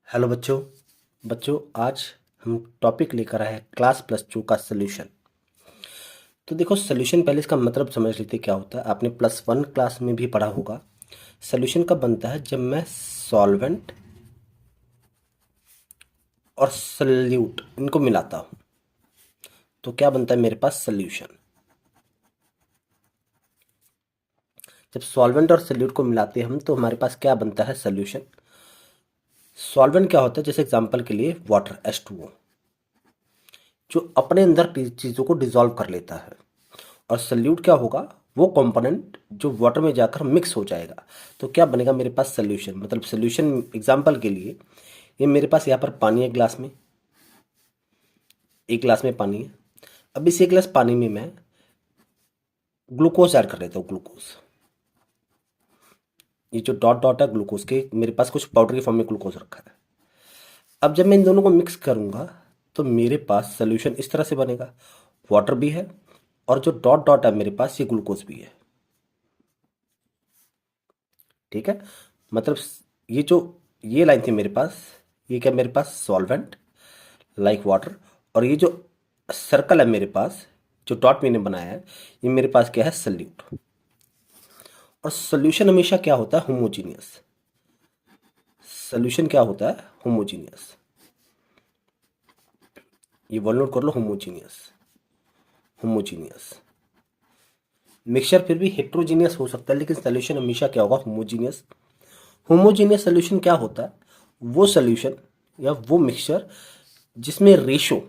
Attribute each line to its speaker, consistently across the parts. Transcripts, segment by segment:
Speaker 1: Hello बच्चों। बच्चों आज हम टॉपिक लेकर आए हैं क्लास +2 का सॉल्यूशन। तो देखो सॉल्यूशन पहले इसका मतलब समझ लेते क्या होता है। आपने +1 क्लास में भी पढ़ा होगा। सॉल्यूशन कब बनता है? जब मैं सॉल्वेंट और सल्यूट इनको मिलाता हूँ तो क्या बनता है मेरे पास? सॉल्यूशन। जब सॉल्वेंट और सल्यूट को मिलाते हैं हम तो हमारे पास क्या बनता है? सॉल्यूशन। सॉल्वेंट क्या होता है? जैसे एग्जांपल के लिए वाटर H2O, जो अपने अंदर चीज़ों को डिसॉल्व कर लेता है। और सल्यूट क्या होगा? वो कंपोनेंट जो वाटर में जाकर मिक्स हो जाएगा। तो क्या बनेगा मेरे पास? सॉल्यूशन। मतलब सॉल्यूशन एग्जांपल के लिए ये मेरे पास यहाँ पर पानी है ग्लास में, एक गिलास में पानी है। अब इस एक गिलास पानी में मैं ग्लूकोज ऐड कर लेता हूँ। ग्लूकोज, ये जो डॉट डॉट है ग्लूकोज के, मेरे पास कुछ पाउडर की फॉर्म में ग्लूकोज रखा है। अब जब मैं इन दोनों को मिक्स करूंगा तो मेरे पास सॉल्यूशन इस तरह से बनेगा। वाटर भी है और जो डॉट डॉट है मेरे पास ये ग्लूकोज भी है। ठीक है। मतलब ये जो ये लाइन थी मेरे पास, ये क्या मेरे पास? Solvent like water. और ये जो सर्कल है मेरे पास, जो डॉट मैंने बनाया है, ये मेरे पास क्या है? सल्यूट। और सोल्यूशन हमेशा क्या होता है? होमोजीनियस। सोल्यूशन क्या होता है? होमोजीनियस। ये वर्ड नोट कर लो, होमोजीनियस। होमोजीनियस। मिक्सचर फिर भी हेट्रोजीनियस हो सकता है, लेकिन सोल्यूशन हमेशा क्या होगा? होमोजीनियस। होमोजीनियस सोल्यूशन क्या होता है? वो सोल्यूशन या वो मिक्सचर जिसमें रेशो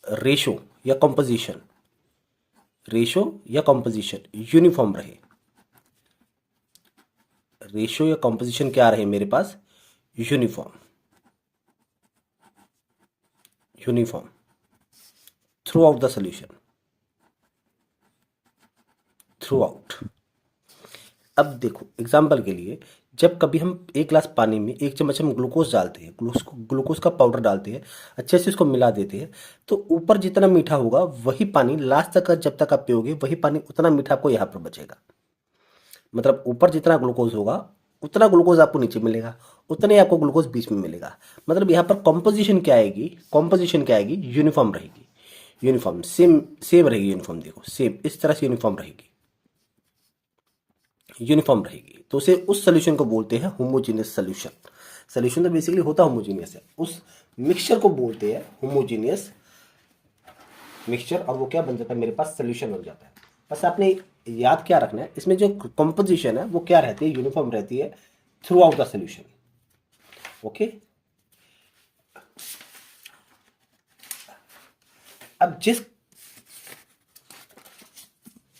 Speaker 1: रेशो या कंपोजिशन रेशो या कंपोजिशन यूनिफॉर्म रहे। रेशो या कंपोजिशन क्या रहे मेरे पास? Uniform. Uniform throughout the solution. Throughout. अब देखो एग्जाम्पल के लिए, जब कभी हम एक गिलास पानी में 1 चम्मच हम ग्लूकोज डालते हैं, ग्लूकोज का पाउडर डालते हैं, अच्छे से इसको मिला देते हैं, तो ऊपर जितना मीठा होगा वही पानी लास्ट तक जब तक आप पियोगे वही पानी उतना मीठा आपको यहाँ पर बचेगा। मतलब ऊपर जितना ग्लूकोज होगा उतना ग्लूकोज आपको नीचे मिलेगा, उतना ही आपको ग्लूकोज बीच में मिलेगा। मतलब यहाँ पर कॉम्पोजिशन क्या आएगी? कॉम्पोजिशन क्या आएगी? यूनिफॉर्म रहेगी। यूनिफॉर्म सेम सेम रहेगी। यूनिफॉर्म देखो सेम इस तरह से यूनिफॉर्म रहेगी। यूनिफॉर्म रहेगी तो उसे उस सोल्यूशन को बोलते हैं होमोजीनियस सोल्यूशन। सोल्यूशन तो बेसिकली होता होमोजीनियस है, उस मिक्सचर को बोलते हैं होमोजीनियस मिक्सचर। और वो क्या बन जाता है मेरे पास? सोल्यूशन बन जाता है। बस आपने याद क्या रखना है, इसमें जो कंपोजिशन है वो क्या रहती है? यूनिफॉर्म रहती है through out the solution. Okay. अब जिस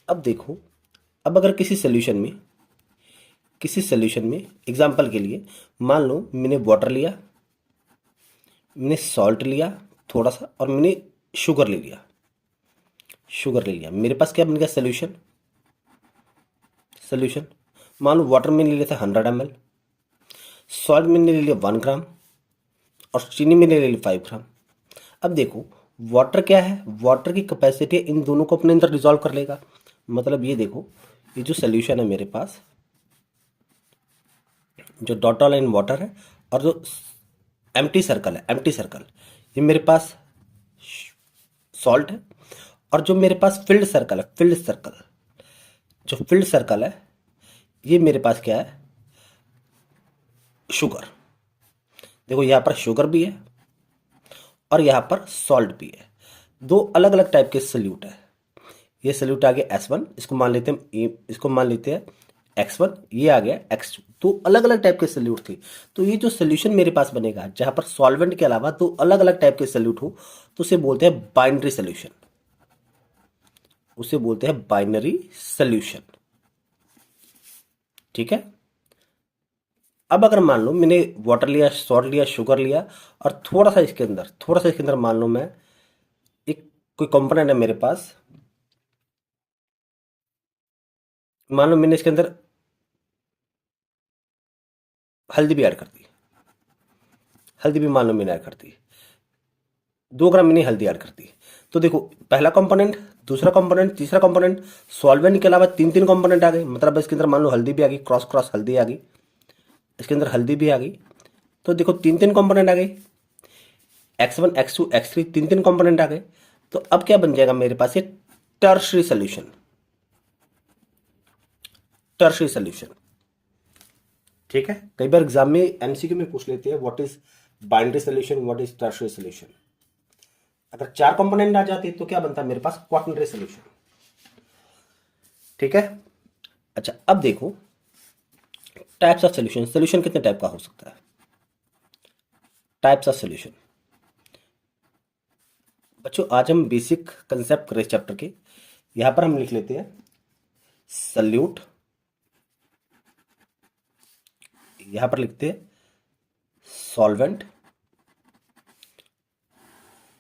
Speaker 1: अब देखो, अब अगर किसी सोल्यूशन में एग्जांपल के लिए मान लो मैंने वाटर लिया, मैंने सॉल्ट लिया थोड़ा सा, और मैंने शुगर ले लिया। शुगर ले लिया, मेरे पास क्या बन गया? सोल्यूशन। सोल्यूशन मान लो वाटर में ले लिया था 100 ml, सॉल्ट मैंने ले लिया 1 ग्राम, और चीनी मैंने ले ली 5 ग्राम। अब देखो वाटर क्या है? वाटर की कैपेसिटी इन दोनों को अपने अंदर डिजोल्व कर लेगा। मतलब ये देखो, ये जो सोल्यूशन है मेरे पास, जो डॉट लाइन वाटर है, और जो एम्प्टी सर्कल है, एम्प्टी सर्कल, ये मेरे पास सॉल्ट है। और जो मेरे पास फील्ड सर्कल है, फील्ड सर्कल है, ये मेरे पास क्या है? शुगर। देखो यहाँ पर शुगर भी है और यहाँ पर सॉल्ट भी है। दो अलग अलग टाइप के सल्यूट है। ये सल्यूट आ गया S1, इसको मान लेते हैं इसको मान लेते हैं X1, ये आ गया X2। तो अलग अलग टाइप के सल्यूट थे। तो ये जो सोल्यूशन मेरे पास बनेगा जहाँ पर सॉल्वेंट के अलावा दो अलग अलग टाइप के सल्यूट हो, तो उसे बोलते हैं बाइनरी सोल्यूशन। उसे बोलते हैं बाइनरी सोल्यूशन। ठीक है। अब अगर मान लो मैंने वाटर लिया, सॉल्ट लिया, शुगर लिया, और थोड़ा सा इसके अंदर मान लो मैं एक कोई कंपोनेंट है मेरे पास, मान लो मैंने इसके अंदर हल्दी भी ऐड कर दी। हल्दी भी मान लो मैंने ऐड कर दी, 2 ग्राम मैंने हल्दी ऐड कर दी। तो देखो पहला कंपोनेंट, दूसरा कंपोनेंट, तीसरा कंपोनेंट, सॉल्वेंट के अलावा तीन तीन कंपोनेंट आ गए। मतलब इसके अंदर मान लो हल्दी भी आ गई, क्रॉस क्रॉस हल्दी आ गई। इसके अंदर हल्दी भी आ गई। तो देखो तीन तीन कंपोनेंट आ गए, x1 x2 x3, तीन तीन कंपोनेंट आ गए। तो अब क्या बन जाएगा मेरे पास, ये टर्शरी सोल्यूशन। टर्शरी सोल्यूशन, ठीक है। कई बार एग्जाम में एमसीक्यू में पूछ लेते हैं what is binary solution, what is tertiary solution. अगर चार कंपोनेंट आ जाते तो क्या बनता है मेरे पास, क्वाटरनरी सोल्यूशन, ठीक है। अच्छा अब देखो टाइप्स ऑफ सोल्यूशन। सोल्यूशन कितने टाइप का हो सकता है, टाइप्स ऑफ सोल्यूशन। बच्चों आज हम बेसिक कंसेप्ट कर रहे चैप्टर के, यहां पर हम लिख लेते हैं सल्यूट, यहां पर लिखते हैं सॉल्वेंट,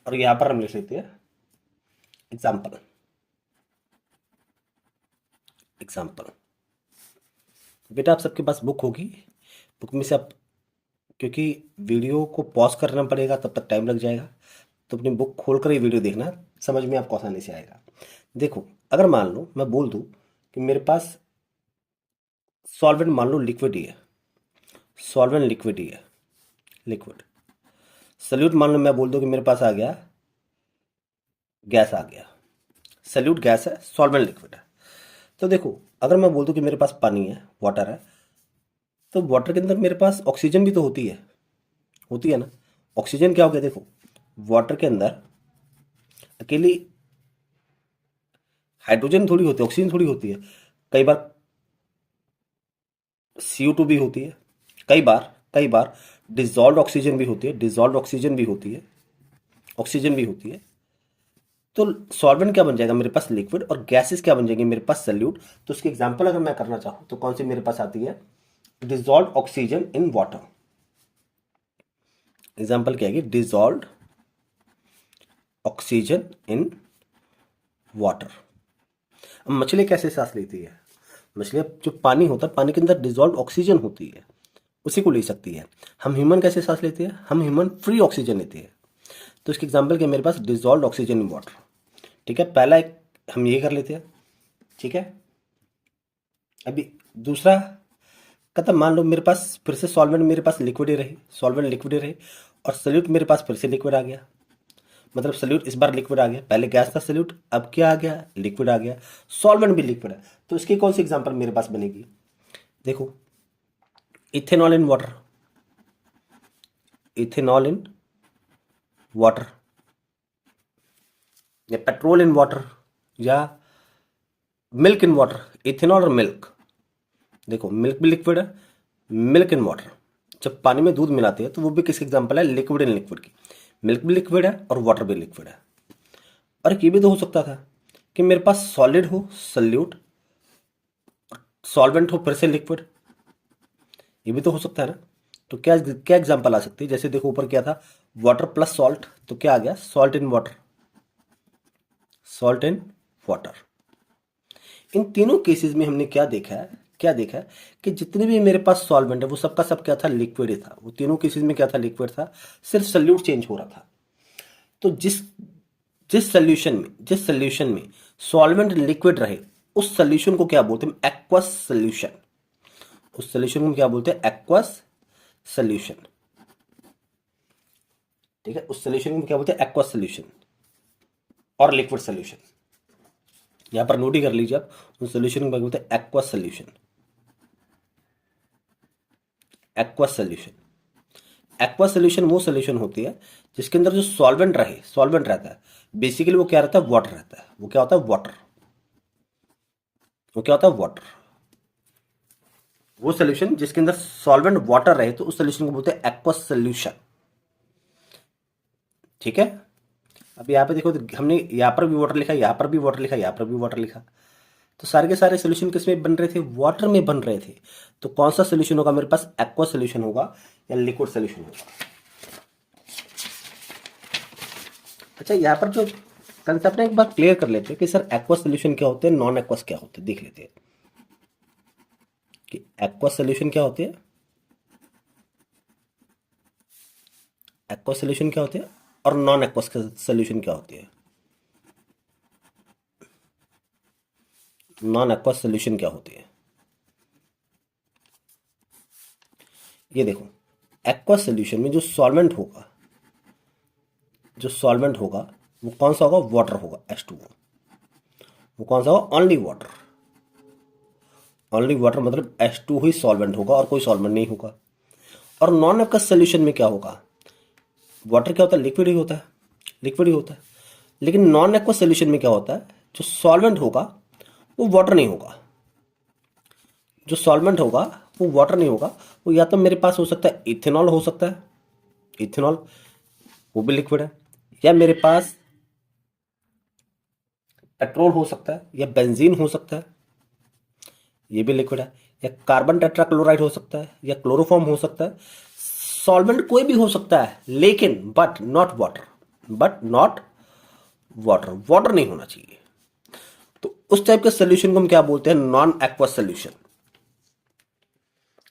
Speaker 1: और यहां पर हम लिख लेते हैं एग्जाम्पल। एग्जाम्पल बेटा आप सबके पास बुक होगी, बुक में से आप, क्योंकि वीडियो को पॉज करना पड़ेगा तब तक टाइम लग जाएगा, तो अपनी बुक खोल कर ही वीडियो देखना, समझ में आपको आसानी से आएगा। देखो अगर मान लो मैं बोल दूं कि मेरे पास सॉल्वेंट मान लो लिक्विड ही है, सॉल्वेंट लिक्विड ही है, लिक्विड। सल्यूट मान लो मैं बोल दूं कि मेरे पास आ गया गैस आ गया, सल्यूट गैस है, सॉल्वेंट लिक्विड है। तो देखो अगर मैं बोल दूं कि मेरे पास पानी है, वाटर है, तो वाटर के अंदर मेरे पास ऑक्सीजन भी तो होती है ना। ऑक्सीजन क्या हो गया, देखो वाटर के अंदर अकेली हाइड्रोजन थोड़ी होती है, ऑक्सीजन थोड़ी होती है। कई बार CO2 भी होती है, कई बार डिजॉल्व ऑक्सीजन भी होती है, डिजॉल्व ऑक्सीजन भी होती है, ऑक्सीजन भी होती है। तो सॉल्वेंट क्या बन जाएगा मेरे पास, लिक्विड, और गैसेस क्या बन जाएंगे मेरे पास, सल्यूट। तो उसकी एग्जांपल अगर मैं करना चाहूं तो कौन सी मेरे पास आती है, dissolve oxygen in water. Example क्या है, डिजॉल्व ऑक्सीजन इन वाटर। अब मछली कैसे सांस लेती है, मछली जो पानी होता है, पानी के अंदर डिजॉल्व ऑक्सीजन होती है, उसी को ले सकती है। हम ह्यूमन कैसे सांस लेते हैं, हम ह्यूमन फ्री ऑक्सीजन लेते हैं। तो इसके एग्जांपल क्या मेरे पास, डिजॉल्व ऑक्सीजन इन वाटर, ठीक है। पहला एक हम ये कर लेते हैं, ठीक है। अभी दूसरा कहता मान लो मेरे पास फिर से सॉल्वेंट मेरे पास लिक्विड ही रही, सॉल्वेंट लिक्विड ही रही, और सल्यूट मेरे पास फिर से लिक्विड आ गया। मतलब सल्यूट इस बार लिक्विड आ गया, पहले गैस था सल्यूट, अब क्या आ गया, लिक्विड आ गया। सॉल्वेंट भी लिक्विड है, तो इसकी कौन सी एग्जांपल मेरे पास बनेगी, देखो ethanol in water, ethanol in water, या पेट्रोल इन वाटर, या मिल्क इन वाटर। इथेनॉल और मिल्क, देखो मिल्क भी लिक्विड है, मिल्क इन वाटर। जब पानी में दूध मिलाते हैं तो वो भी किसकी एग्जांपल है, लिक्विड इन लिक्विड की। मिल्क भी लिक्विड है और वाटर भी लिक्विड है। और एक ये भी तो हो सकता था कि मेरे पास सॉलिड हो सल्यूट, सॉल्वेंट हो फिर से लिक्विड, ये भी तो हो सकता है ना। तो क्या क्या एग्जांपल आ सकती है, जैसे देखो ऊपर क्या था, वाटर प्लस सॉल्ट, तो क्या आ गया, salt in water, salt in water. इन तीनों केसेस में हमने क्या देखा है, क्या देखा है कि जितने भी मेरे पास सॉल्वेंट है वो सबका सब क्या था, लिक्विड ही था। वो तीनों केसेस में क्या था, लिक्विड था, सिर्फ सल्यूट चेंज हो रहा था। तो जिस जिस सोल्यूशन में सॉल्वेंट लिक्विड रहे, उस सोल्यूशन को क्या बोलते हैं, एक्वस सोल्यूशन। उस सोल्यूशन को क्या बोलते हैं, एक्वस सोल्यूशन, ठीक है। उस सोल्यूशन को क्या बोलते हैं, एक्वस सोल्यूशन और लिक्विड सोल्यूशन। यहां पर नोट ही कर लीजिए आप, उस सोल्यूशन को बोलते हैं aqueous solution, aqueous solution. Aqua solution वो सोल्यूशन होती है जिसके अंदर जो सॉल्वेंट रहे, सॉल्वेंट रहता है, बेसिकली वो क्या रहता है, वाटर रहता है। वो क्या होता है, वाटर, वो क्या होता है, वाटर। वो सोल्यूशन जिसके अंदर सॉल्वेंट वाटर रहे तो उस सोल्यूशन को बोलते हैं एक्वा सोल्यूशन, ठीक है। अब यहाँ पे देखो तो हमने यहाँ पर भी वाटर लिखा, यहाँ पर भी वाटर लिखा, यहाँ पर भी वाटर लिखा। तो सारे के सारे सोल्यूशन किस में बन रहे थे, वाटर में बन रहे थे। तो कौन सा सोल्यूशन होगा मेरे पास, एक्वा सोल्यूशन होगा या लिक्विड सोल्यूशन होगा। अच्छा यहाँ पर जो कंसेप्ट है एक बार क्लियर कर लेते हैं कि सर एक्वा सोल्यूशन क्या होते हैं, नॉन एक्वस क्या होते हैं, देख लेते हैं कि एक्वा सोल्यूशन क्या होते हैं, एक्वा सोल्यूशन क्या होते हैं और नॉन एक्वस सोल्यूशन क्या होती है। नॉन एक्वस सोल्यूशन क्या होती है, ये देखो एक्वा सोल्यूशन में जो सॉल्वेंट होगा, वो कौन सा होगा? वाटर होगा, H2O। वो कौन सा होगा? Only water. ओनली वाटर मतलब H2 ही सॉल्वेंट होगा और कोई सॉल्वेंट नहीं होगा। और नॉन एक्वस सोल्यूशन में क्या होगा? वाटर क्या होता है? लिक्विड ही होता है, लिक्विड ही होता है। लेकिन नॉन एक्वस सोल्यूशन में क्या होता है? जो सॉल्वेंट होगा वो वाटर नहीं होगा, जो सॉल्वेंट होगा वो वाटर नहीं होगा। वो या तो मेरे पास हो सकता है इथेनॉल, हो सकता है इथेनॉल, वो भी लिक्विड है, या मेरे पास पेट्रोल हो सकता है, या बेंजीन हो सकता है, ये भी लिक्विड है, या कार्बन टेट्राक्लोराइड हो सकता है, या क्लोरोफॉर्म हो सकता है। सॉल्वेंट कोई भी हो सकता है, लेकिन बट नॉट वाटर, वाटर नहीं होना चाहिए। तो उस टाइप के सोल्यूशन को हम क्या बोलते हैं? Non aqueous solution.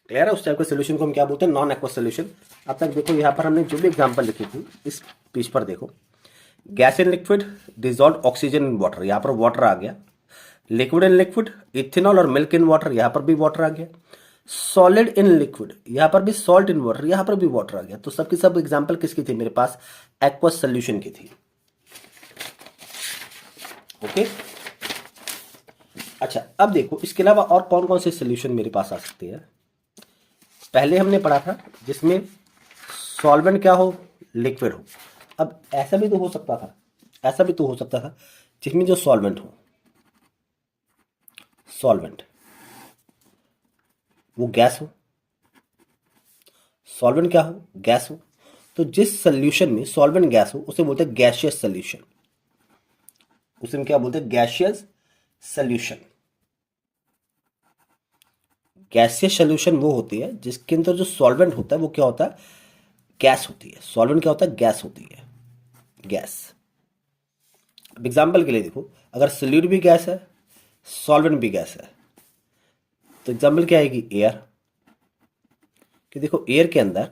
Speaker 1: क्लियर है? उस टाइप के सोल्यूशन को हम क्या बोलते हैं? Non aqueous solution. अब तक देखो यहां पर हमने जो भी एग्जांपल लिखी थी इस पेज पर देखो, gas in liquid, dissolve oxygen in water, यहां पर वाटर आ गया। लिक्विड इन लिक्विड, इथेनॉल और मिल्क इन वाटर, यहां पर भी वाटर आ गया। सॉलिड इन लिक्विड, यहां पर भी सॉल्ट इन वाटर, यहां पर भी वाटर आ गया। तो सबकी सब एग्जांपल किसकी थी मेरे पास? एक्वस सोल्यूशन की थी। ओके, अच्छा अब देखो इसके अलावा और कौन कौन से सोल्यूशन मेरे पास आ सकते हैं। पहले हमने पढ़ा था जिसमें सॉल्वेंट क्या हो? लिक्विड हो। अब ऐसा भी तो हो सकता था, जिसमें जो सॉल्वेंट हो, सॉल्वेंट वो गैस हो, सॉल्वेंट क्या हो? गैस हो। तो जिस सोल्यूशन में सॉल्वेंट गैस हो उसे बोलते हैं गैसियस सोल्यूशन। उसे हम क्या बोलते हैं? Gaseous solution. गैसियस सोल्यूशन वो होती है जिसके अंदर जो सॉल्वेंट होता है वो क्या होता है? गैस होती है। सॉल्वेंट क्या होता है? गैस होती है, गैस। अब एग्जाम्पल के लिए देखो, अगर सोल्यूट भी गैस है, सॉल्वेंट भी गैस है, तो एग्जाम्पल क्या आएगी? एयर। कि देखो एयर के अंदर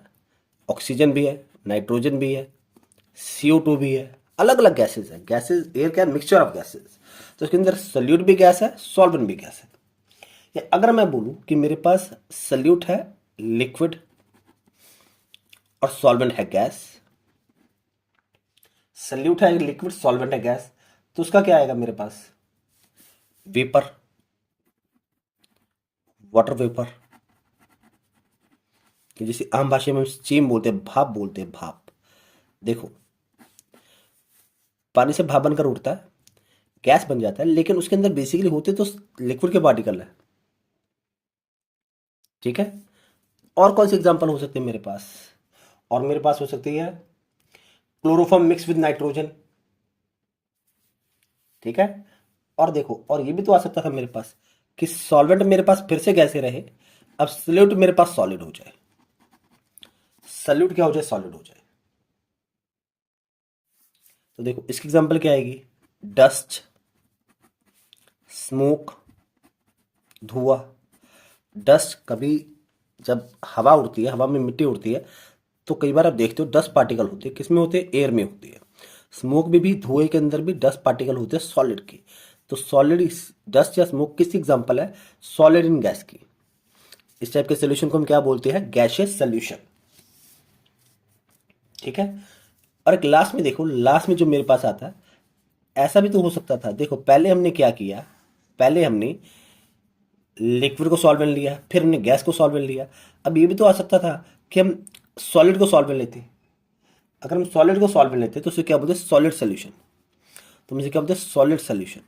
Speaker 1: ऑक्सीजन भी है, नाइट्रोजन भी है, CO2 भी है, अलग अलग गैसेस है। गैसेस, एयर क्या है? Mixture of gases. तो इसके अंदर सोल्यूट भी गैस है, सॉल्वेंट भी गैस है। या अगर मैं बोलूं कि मेरे पास सोल्यूट है, लिक्विड और सॉल्वेंट है गैस, सोल्यूट है लिक्विड, सॉल्वेंट है गैस, तो उसका क्या आएगा मेरे पास? Vapour, water vapour. कि जिसे आम भाषा में हम स्टीम बोलते हैं, भाप बोलते हैं, भाप। देखो पानी से भाप बनकर उठता है, गैस बन जाता है, लेकिन उसके अंदर बेसिकली होते तो लिक्विड के पार्टिकल है। ठीक है। और कौन सी एग्जांपल हो सकते हैं मेरे पास? और मेरे पास हो सकती है क्लोरोफॉर्म मिक्स विद नाइट्रोजन। ठीक है। और देखो, और ये भी तो आ सकता था मेरे पास कि सॉल्वेंट मेरे पास फिर से गैसे रहे, अब सॉल्यूट मेरे पास सॉलिड हो जाए, सॉल्यूट क्या हो जाए? सॉलिड हो जाए। तो देखो इसकी एग्जांपल क्या आएगी? डस्ट, स्मोक, धुआं। डस्ट, कभी जब हवा उड़ती है, हवा में मिट्टी उड़ती है, तो कई बार आप देखते हो डस्ट पार्टिकल होते हैं, किसमें होते हैं? एयर में होती है। स्मोक में भी, धुएं के अंदर भी डस्ट पार्टिकल होते हैं सॉलिड की। तो सॉलिड डस्ट या स्मोक किसकी एग्जांपल है? सॉलिड इन गैस की। इस टाइप के सोल्यूशन को हम क्या बोलते हैं? Gaseous solution. ठीक है। और एक लास्ट में देखो, लास्ट में जो मेरे पास आता है, ऐसा भी तो हो सकता था। देखो पहले हमने क्या किया, पहले हमने लिक्विड को सॉल्वेंट लिया, फिर हमने गैस को सॉल्वेंट लिया। अब ये भी तो आ सकता था कि हम सॉलिड को सॉल्वेंट लेते। अगर हम सॉलिड को सॉल्वेंट लेते तो उसे क्या बोलते हैं? Solid solution. तो मुझे क्या बोलते हैं? Solid solution,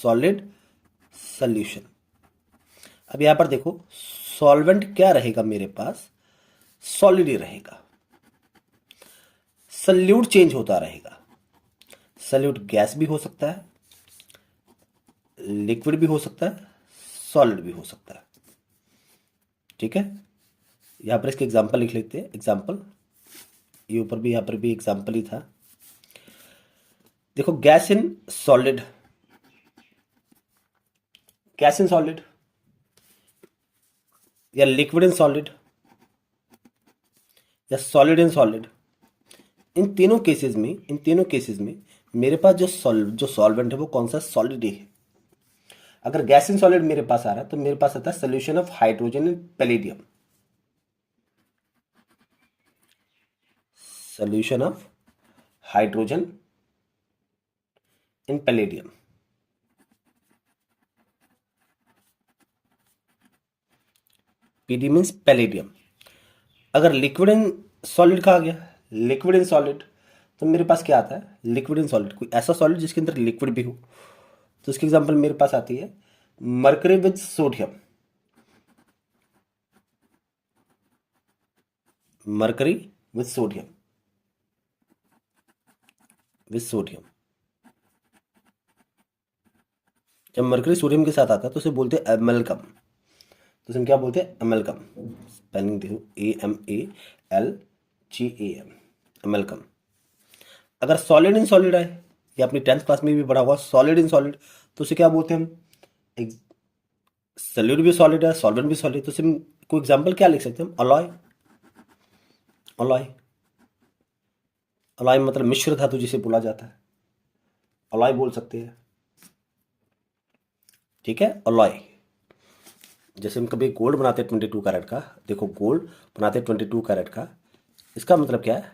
Speaker 1: solid solution. अब यहां पर देखो सॉल्वेंट क्या रहेगा मेरे पास? सॉलिड ही रहेगा। सल्यूट चेंज होता रहेगा। सल्यूट गैस भी हो सकता है, लिक्विड भी हो सकता है, सॉलिड भी हो सकता है। ठीक है। यहां पर इसके एग्जांपल लिख लेते हैं। एग्जांपल ये ऊपर भी, यहां पर भी एग्जांपल ही था। देखो gas in solid, gas in solid, या लिक्विड इन सॉलिड, या सॉलिड इन सॉलिड। इन तीनों केसेस में मेरे पास जो सॉल्वेंट है वो कौन सा? सॉलिड ही है। अगर गैस इन सॉलिड मेरे पास आ रहा है तो मेरे पास आता है solution of hydrogen and palladium. solution of hydrogen in palladium. PD means palladium. अगर लिक्विड इन सॉलिड कहा गया, लिक्विड इन सॉलिड, तो मेरे पास क्या आता है, लिक्विड इन सॉलिड, कोई ऐसा सॉलिड जिसके अंदर लिक्विड भी हो। तो इसकी एग्जांपल मेरे पास आती है mercury with sodium, mercury with sodium, with sodium. जब मरकरी सोडियम के साथ आता है तो उसे बोलते हैं एमलगम। तो उसे क्या बोलते हैं, एमलगम। स्पेलिंग देखो, AMALGAM, एमलगम। अगर सॉलिड इन सॉलिड है, ये अपनी 10th क्लास में भी पढ़ा हुआ, सॉलिड इन सॉलिड, तो उसे क्या बोलते हैं हम, एक सॉलिड भी सॉलिड है, सॉल्वेंट भी सॉलिड, तो उसे कोई एग्जांपल क्या लिख सकते हैं हम, अलॉय। अलॉय, अलॉय मतलब मिश्र धातु जिसे बोला जाता है, अलॉय बोल सकते हैं। ठीक है, अलॉय। जैसे हम कभी गोल्ड बनाते हैं 22 कैरेट का, देखो गोल्ड बनाते हैं 22 कैरेट का, इसका मतलब क्या है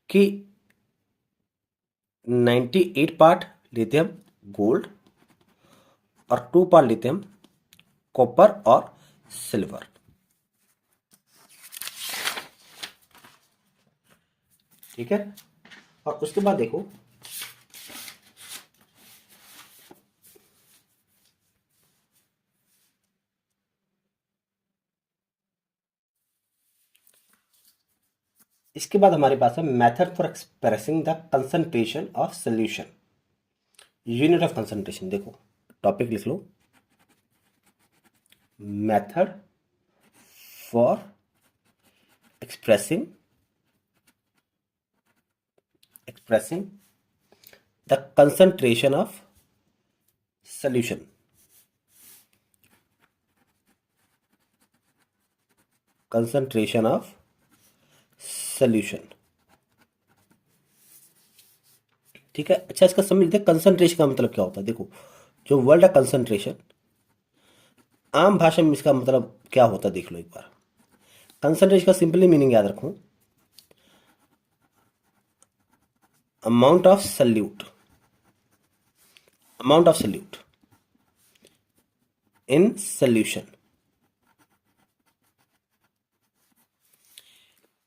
Speaker 1: कि 98 पार्ट लेते हैं हम गोल्ड और 2 पार्ट लेते हैं हम कॉपर और सिल्वर। ठीक है, और उसके बाद देखो इसके बाद हमारे पास है method for expressing the concentration of solution, unit of concentration. देखो टॉपिक लिख लो, method for expressing the concentration of solution. Concentration of solution. ठीक है, अच्छा इसका समझ लेते हैं कंसंट्रेशन का मतलब क्या होता है। देखो जो वर्ड है कंसंट्रेशन, आम भाषा में इसका मतलब क्या होता है देख लो एक बार। कंसंट्रेशन का सिंपली मीनिंग याद रखो, amount of solute, amount of solute in solution.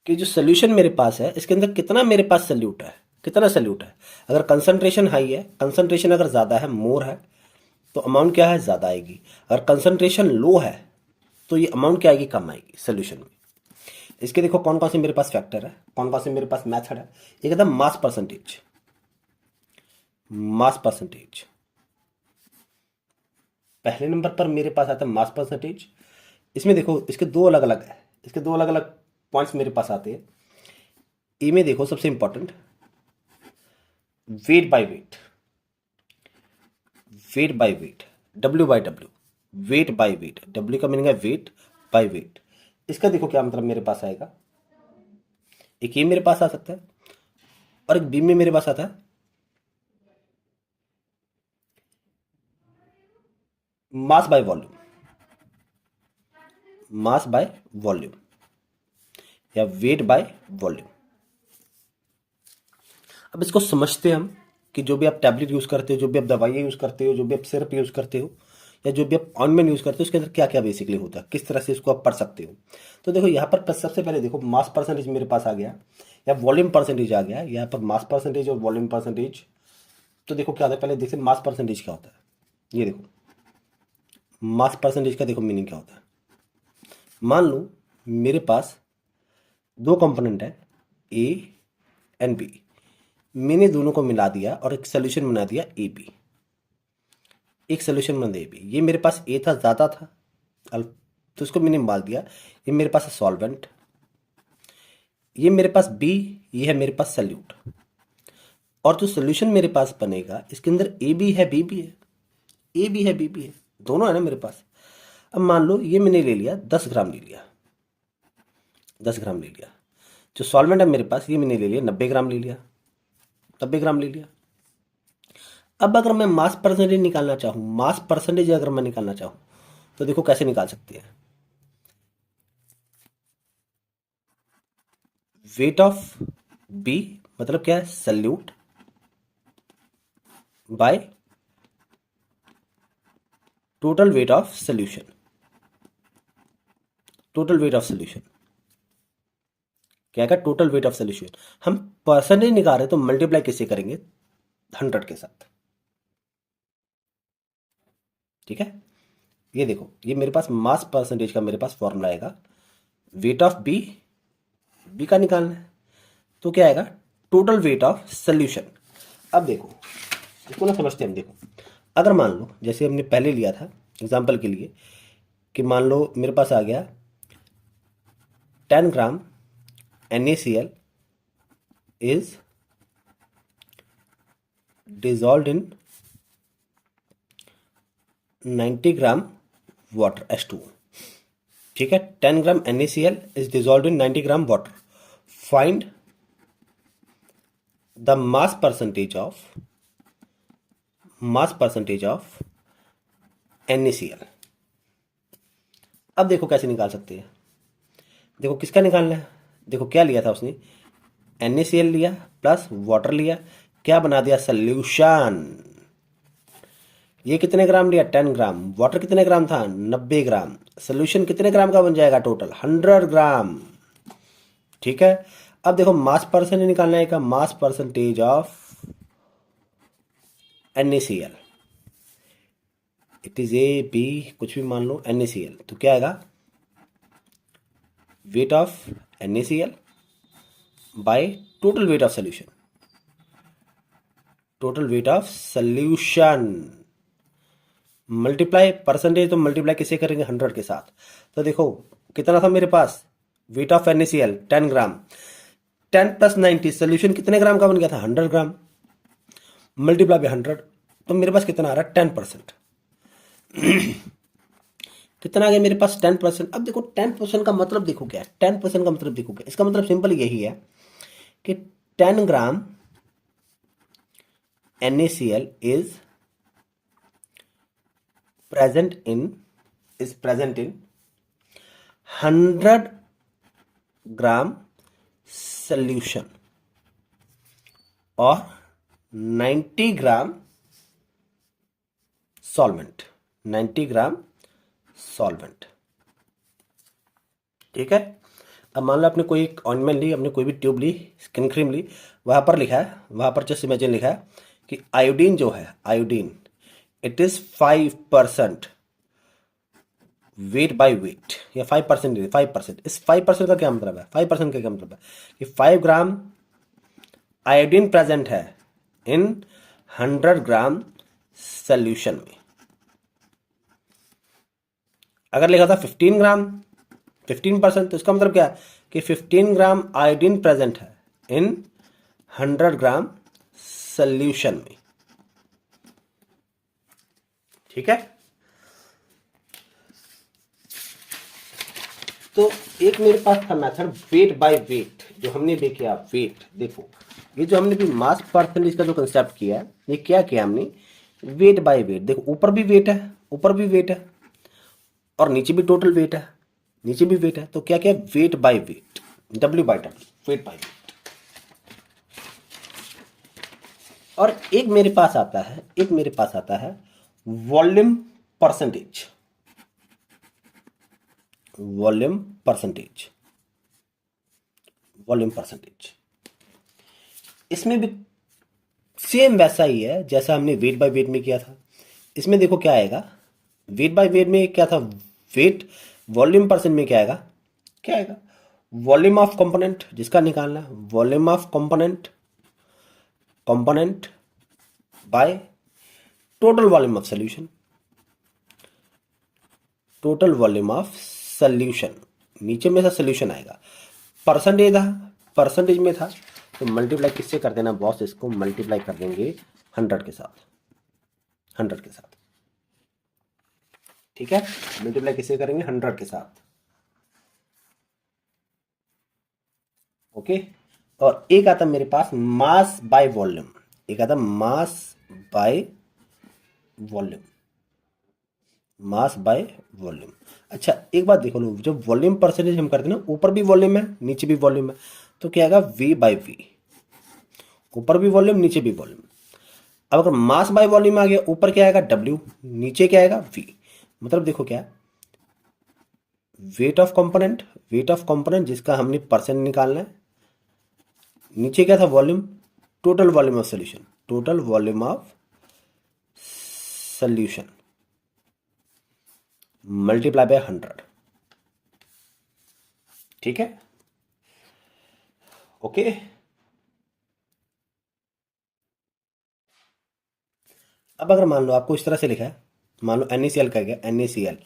Speaker 1: कि जो सोल्यूशन मेरे पास है इसके अंदर कितना मेरे पास सल्यूट है, कितना सल्यूट है। अगर कंसंट्रेशन हाई है, कंसंट्रेशन अगर ज़्यादा है, मोर है, तो अमाउंट क्या है, ज़्यादा आएगी। अगर कंसंट्रेशन लो है तो ये अमाउंट क्या आएगी, कम आएगी सोल्यूशन में। इसके देखो कौन कौन से मेरे पास फैक्टर है, कौन कौन से मेरे पास मेथड है। ये कहता है मास परसेंटेज, मास परसेंटेज पहले नंबर पर मेरे पास आता है मास परसेंटेज। इसमें देखो इसके दो अलग अलग है, इसके दो अलग अलग पॉइंट्स मेरे पास आते हैं। ए में देखो सबसे important wait by wait, wait by wait, W by W, wait by wait, W का मीनिंग है वेट बाय वेट। इसका देखो क्या मतलब मेरे पास आएगा, एक ये मेरे पास आ सकता है और एक बी में मेरे पास आता है mass by volume, mass by volume या वेट बाय वॉल्यूम। अब इसको समझते हैं हम कि जो भी आप टैबलेट यूज़ करते हो, जो भी आप दवाइयाँ यूज़ करते हो, जो भी आप सिरप यूज़ करते हो या जो भी आप ऑइंटमेंट यूज़ करते हो, उसके अंदर क्या क्या बेसिकली होता है, किस तरह से इसको आप पढ़ सकते हो। तो देखो यहाँ पर सबसे पहले देखो मास परसेंटेज मेरे पास आ गया या वॉल्यूम परसेंटेज आ गया। यहाँ पर मास परसेंटेज और वॉल्यूम परसेंटेज, तो देखो क्या होता है, पहले देखते हैं मास परसेंटेज क्या होता है। ये देखो मास परसेंटेज का देखो मीनिंग क्या होता है। मान लो मेरे पास दो कंपोनेंट है ए एंड बी, मैंने दोनों को मिला दिया और एक सोल्यूशन बना दिया ए बी, एक सोल्यूशन बना दिया ए बी। ये मेरे पास ए था, ज़्यादा था, तो इसको मैंने डाल दिया। ये मेरे पास है सॉल्वेंट, ये मेरे पास बी, ये है मेरे पास सल्यूट। और जो सोल्यूशन मेरे पास बनेगा इसके अंदर ए भी है बी भी है, ए भी है बी भी है, दोनों है ना मेरे पास। अब मान लो ये मैंने ले लिया 10 ग्राम ले लिया, 10 ग्राम ले लिया। जो सॉल्वेंट है मेरे पास ये मैंने ले लिया 90 ग्राम ले लिया, 90 ग्राम ले लिया। अब अगर मैं मास परसेंटेज निकालना चाहूँ, मास परसेंटेज अगर मैं निकालना चाहूँ तो देखो कैसे निकाल सकते हैं। वेट ऑफ बी मतलब क्या है, solute by total weight of solution. Total weight of solution क्या है, टोटल वेट ऑफ सोल्यूशन। हम परसेंटेज निकाल रहे तो मल्टीप्लाई किससे करेंगे, 100 के साथ। ठीक है, ये देखो, ये मेरे पास मास परसेंटेज का मेरे पास फॉर्मूला आएगा। वेट ऑफ बी, बी का निकालना है तो क्या आएगा, टोटल वेट ऑफ सोल्यूशन। अब देखो इसको ना समझते हैं हम। देखो अगर मान लो जैसे हमने पहले लिया था एग्जांपल के लिए कि मान लो मेरे पास आ गया 10 ग्राम NaCl is dissolved in 90 gram water H2O। ठीक है, 10 ग्राम NaCl is dissolved in 90 gram water. Find the mass percentage of NaCl। अब देखो कैसे निकाल सकते हैं। देखो किसका निकालना है, देखो क्या लिया था उसने, NaCl लिया प्लस वाटर लिया, क्या बना दिया, सल्यूशन। ये कितने ग्राम लिया, 10 ग्राम, वाटर कितने ग्राम था, 90 ग्राम, सोल्यूशन कितने ग्राम का बन जाएगा, टोटल 100 ग्राम। ठीक है, अब देखो मास परसेंटेज निकालना है, का mass percentage of NaCl, it is A B कुछ भी मान लो, NaCl तो क्या आएगा, weight of NaCl by total weight of solution. Total weight of solution multiply percentage, तो मल्टीप्लाई किसे करेंगे, 100 के साथ। तो देखो कितना था मेरे पास, weight of NaCl 10 gram, 10 plus 90 solution कितने ग्राम का बन गया था, 100 ग्राम, मल्टीप्लाई बाय 100, तो मेरे पास कितना आ रहा है, 10%। कितना आ गया मेरे पास, 10%। अब देखो 10% का मतलब देखो क्या है, 10% का मतलब देखो क्या, इसका मतलब सिंपल यही है कि 10 ग्राम NaCl is present in 100 gram solution और 90 ग्राम सॉल्वेंट, 90 ग्राम सॉल्वेंट। ठीक है, अब मान लो आपने कोई एक ऑइंटमेंट ली, आपने कोई भी ट्यूब ली, स्किन क्रीम ली, वहाँ पर लिखा है, वहाँ पर जस्ट इमेजिन लिखा है कि आयोडीन जो है, iodine it is 5% wait by wait, या 5%, 5%। इस 5% का क्या मतलब है, 5% का क्या मतलब है कि 5 ग्राम आयोडीन प्रेजेंट है इन 100 ग्राम सोल्यूशन में। अगर लिखा था 15 ग्राम, 15%, तो इसका मतलब क्या है कि 15 ग्राम आयोडीन प्रेजेंट है इन 100 ग्राम सोल्यूशन में। ठीक है, तो एक मेरे पास था मेथड वेट बाय वेट, जो हमने भी किया वेट। देखो ये जो हमने भी मास परसेंटेज का जो कंसेप्ट किया है, ये क्या किया हमने, वेट बाय वेट। देखो ऊपर भी वेट है, ऊपर भी वेट है, और नीचे भी टोटल वेट है, नीचे भी वेट है, तो क्या क्या, weight by weight, W by W, weight by weight. और एक मेरे पास आता है, एक मेरे पास आता है volume percentage, volume percentage, volume percentage. इसमें भी सेम वैसा ही है जैसा हमने वेट बाय वेट में किया था। इसमें देखो क्या आएगा, वेट बाय वेट में क्या था, वेट, वॉल्यूम परसेंट में क्या आएगा, क्या आएगा, वॉल्यूम ऑफ कंपोनेंट, जिसका निकालना है volume of component, component by total volume of solution, total volume of solution. नीचे में से सॉल्यूशन आएगा, परसेंटेज था, परसेंटेज में था, तो मल्टीप्लाई किससे कर देना बॉस, इसको मल्टीप्लाई कर देंगे 100 के साथ, 100 के साथ। ठीक है, मल्टीप्लाई किससे करेंगे, 100 के साथ। ओके, और एक आता मेरे पास मास बाय वॉल्यूम, एक आता mass by volume, mass by volume. अच्छा एक बात देखो लो, जब वॉल्यूम परसेंटेज हम करते हैं ना, ऊपर भी वॉल्यूम है नीचे भी वॉल्यूम है, तो क्या आएगा V बाई वी, ऊपर भी वॉल्यूम नीचे भी वॉल्यूम। अब अगर मास बाय वॉल्यूम आ गया, ऊपर क्या आएगा W, नीचे क्या आएगा V। मतलब देखो क्या, weight of component, weight of component जिसका हमने परसेंट निकालना है, नीचे क्या था volume, total volume of solution, total volume of solution multiply by 100। ठीक है, ओके। अब अगर मान लो आपको इस तरह से लिखा है, मान लो NaCl का गया, NaCl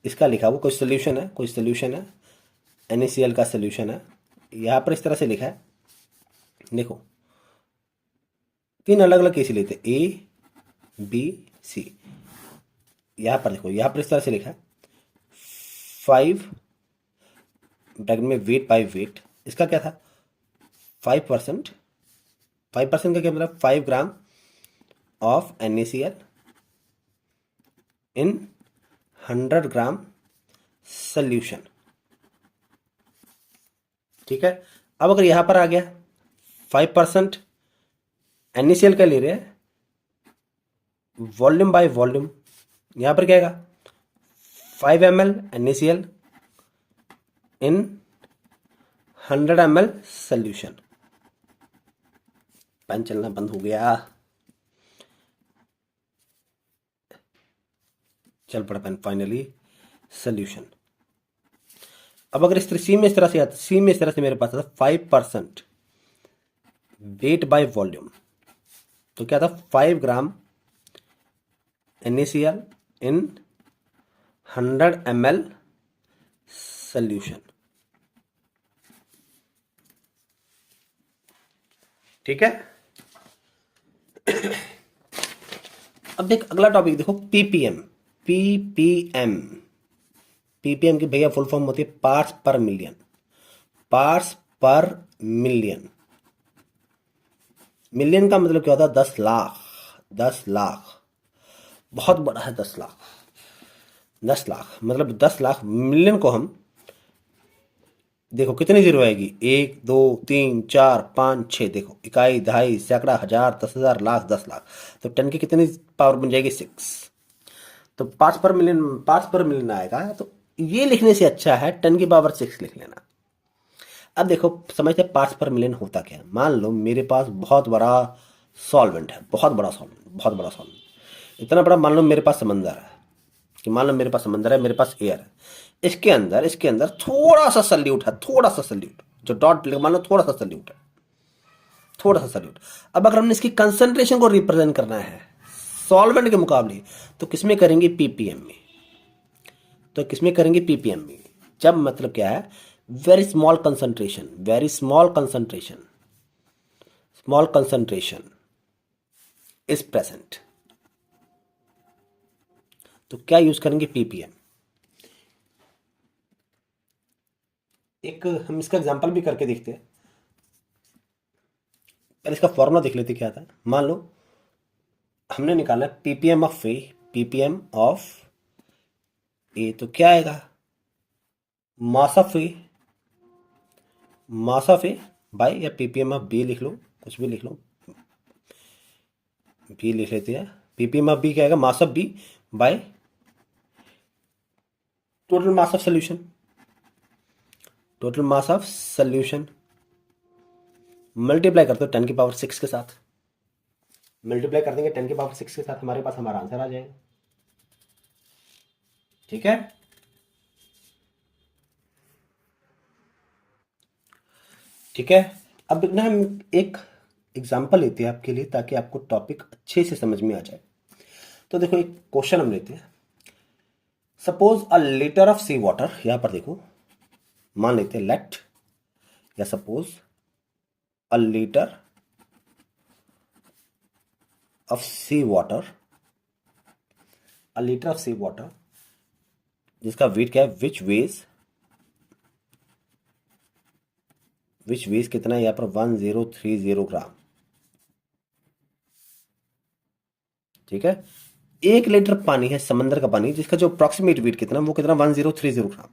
Speaker 1: इसका लिखा वो कोई सोल्यूशन है, कोई सोल्यूशन है, NaCl का सोल्यूशन है, यहाँ पर इस तरह से लिखा है। देखो 3 अलग अलग केस लेते, A B C। यहाँ पर देखो, यहाँ पर इस तरह से लिखा है 5 ब्रैकेट में वेट बाई वेट, इसका क्या था 5%, 5% का क्या मतलब 5 gram of NaCl in 100 gram solution. ठीक है, अब अगर यहां पर आ गया 5% NaCl का ले रहे हैं, वॉल्यूम बाय वॉल्यूम, यहां पर क्या आएगा 5 ml NaCl इन 100 ml सोल्यूशन। पेन चलना बंद हो गया, चल पड़ा पेन, फाइनली सोल्यूशन। अब अगर इस तरह सी में इस तरह से आता, सी में इस तरह से मेरे पास आता 5% वेट बाय वॉल्यूम, तो क्या था 5 ग्राम NaCl इन 100 ml सोल्यूशन। ठीक है, अब देख अगला टॉपिक देखो PPM। PPM, PPM की भैया फुल फॉर्म होती है पार्ट्स पर मिलियन, पार्ट्स पर मिलियन। मिलियन का मतलब क्या होता है 10 लाख, 10 लाख बहुत बड़ा है, 10 लाख, 10 लाख मतलब 10 लाख मिलियन को हम देखो कितनी जीरो आएगी, 1 2 3 4 5 6, देखो इकाई दहाई सैकड़ा हजार 10,000 लाख 10 लाख, तो 10 की कितनी पावर बन जाएगी 6। तो पार्ट्स पर मिलियन, पार्ट्स पर मिलियन आएगा, तो ये लिखने से अच्छा है 10 की पावर 6 लिख लेना। अब देखो समझते हैं पार्ट्स पर मिलियन होता क्या है। मान लो मेरे पास बहुत बड़ा सॉल्वेंट है, बहुत बड़ा सॉल्वेंट, बहुत बड़ा सॉल्वेंट, इतना बड़ा, मान लो मेरे पास समंदर है, कि मान लो मेरे पास समंदर है, मेरे पास एयर है, इसके अंदर थोड़ा सा सल्यूट है, थोड़ा सा सल्यूट, जो डॉट मान लो थोड़ा सा सल्यूट है, थोड़ा सा सल्यूट। अब अगर हमने इसकी कंसंट्रेशन को रिप्रेजेंट करना है सॉल्वेंट के मुकाबले, तो किसमें करेंगे PPM में, तो किसमें करेंगे PPM में। जब मतलब क्या है very small concentration, very small concentration, small concentration is present, तो क्या यूज करेंगे PPM। एक हम इसका एग्जांपल भी करके देखते हैं, पहले इसका फॉर्मूला देख लेते क्या था। मान लो हमने निकाला PPM of A, PPM of A, तो क्या आएगा mass of A, mass of A by, या PPM ऑफ बी लिख लो, कुछ भी लिख लो, बी लिख लेते हैं। PPM ऑफ बी क्या आएगा mass of B by total mass of solution, total mass of solution multiply करते हो 10 की पावर 6 के साथ, मल्टीप्लाई कर देंगे 10 की पावर 6 के साथ, हमारे पास हमारा आंसर आ जाएगा। ठीक है, ठीक है। अब ना हम एक एग्जांपल लेते हैं आपके लिए, ताकि आपको टॉपिक अच्छे से समझ में आ जाए। तो देखो एक क्वेश्चन हम लेते हैं, suppose a litre of sea water, यहां पर देखो मान लेते हैं लेट, या suppose a litre of sea water, a litre of sea water जिसका वेट क्या है, विच वेज कितना है यहाँ पर 1030 ग्राम। ठीक है, 1 लीटर पानी है समंदर का पानी, जिसका जो अप्रोक्सीमेट वेट कितना, वो कितना 1030 ग्राम।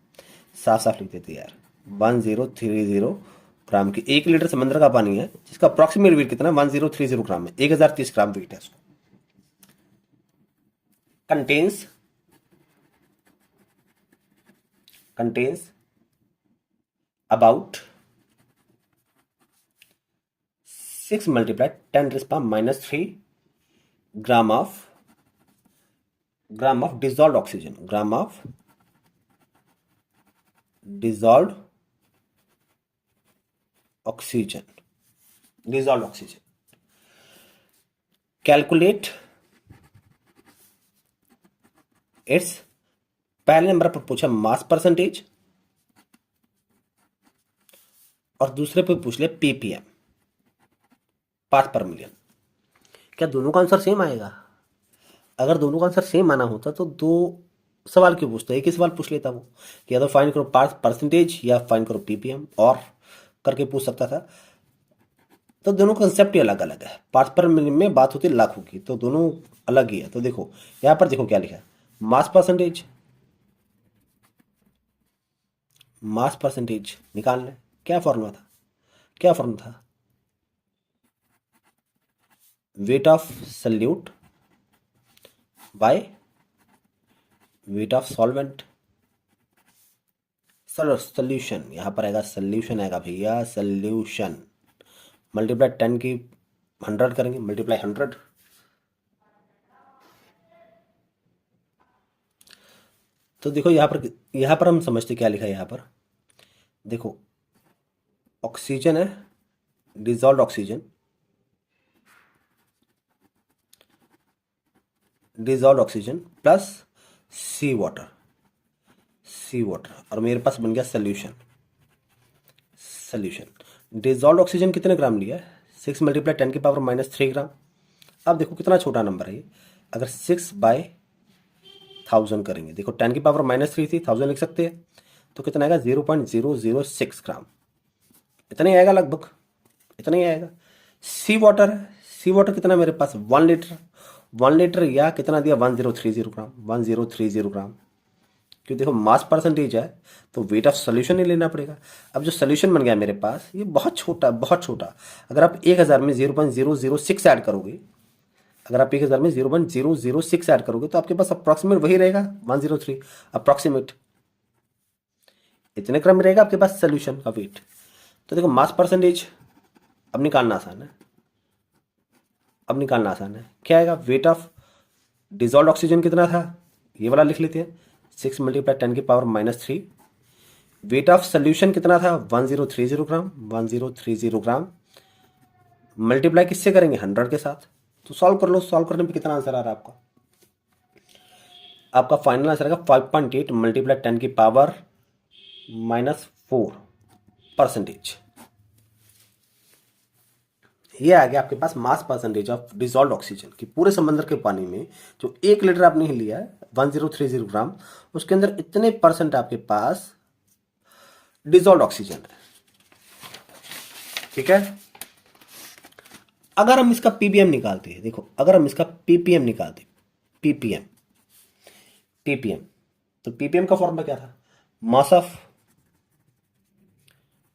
Speaker 1: साफ साफ लिख देते यार 1030 ग्राम की। 1 लीटर समंदर का पानी है जिसका अप्रॉक्सीमेट वेट कितना 1030 ग्राम है, 1030 ग्राम वेट है उसका। Contains about 6 multiplied 10⁻³ gram of dissolved oxygen, gram of dissolved oxygen, calculate its, पहले नंबर पर पूछा मास परसेंटेज और दूसरे पे पूछ ले ppm, पार्ट पर मिलियन। क्या दोनों का आंसर सेम आएगा? अगर दोनों का आंसर सेम आना होता तो दो सवाल क्यों पूछता, एक ही सवाल पूछ लेता वो कि या तो फाइंड करो पार्ट परसेंटेज या फाइंड करो ppm और करके पूछ सकता था। तो दोनों कंसेप्ट ही अलग अलग है। पार्ट पर मिलियन में बात होती है लाखों की, तो दोनों अलग ही है। तो देखो यहाँ पर देखो क्या लिखा है, मास परसेंटेज निकालना है। क्या फॉर्मूला था? Wait of solute by weight of solvent. Solution यहाँ पर आएगा, सोल्यूशन आएगा भैया, सोल्यूशन मल्टीप्लाई 10 की 100 करेंगे, मल्टीप्लाई 100। तो देखो यहाँ पर हम समझते क्या लिखा है। यहाँ पर देखो ऑक्सीजन है, डिजॉल्व ऑक्सीजन प्लस सी वाटर और मेरे पास बन गया सोल्यूशन। डिजॉल्व ऑक्सीजन कितने ग्राम लिया है? 6 × 10⁻³ ग्राम। अब देखो कितना छोटा नंबर है ये, अगर 6/1000 करेंगे, देखो 10⁻³ थी, 1000 लिख सकते हैं, तो कितना आएगा 0.006 ग्राम, इतना ही आएगा, लगभग इतना ही आएगा। सी वाटर कितना मेरे पास 1 लीटर या कितना दिया 1030 ग्राम। क्योंकि देखो मास परसेंटेज है तो वेट ऑफ सोल्यूशन ही लेना पड़ेगा। अब जो सोल्यूशन बन गया मेरे पास ये बहुत छोटा। अगर आप 1000 में 0.006 ऐड करोगे, अगर आप 1000 में 0.006 ऐड करोगे तो आपके पास अप्रॉक्सीमेट वही रहेगा 103, अप्रॉक्सीमेट इतने क्रम में रहेगा आपके पास सोल्यूशन का वेट। तो देखो मास परसेंटेज अब निकालना आसान है। क्या आएगा? वेट ऑफ डिजॉल्व ऑक्सीजन कितना था, ये वाला लिख लेते हैं, 6 × 10⁻³ वेट ऑफ सोल्यूशन कितना था 1030 ग्राम मल्टीप्लाई किससे करेंगे 100 के साथ। तो सॉल्व कर लो, सॉल्व करने पे कितना आंसर आ रहा है आपका फाइनल आंसर आएगा 5.8 × 10⁻⁴% ये आ गया आपके पास mass percentage of dissolve oxygen की। पूरे समंदर के पानी में जो 1 लीटर आपने ही लिया है 1030 ग्राम, उसके अंदर इतने परसेंट आपके पास डिजॉल्व ऑक्सीजन है। ठीक है, अगर हम इसका पीपीएम निकालते हैं, देखो अगर हम इसका पीपीएम निकालते, पीपीएम तो पीपीएम का फॉर्मूला क्या था?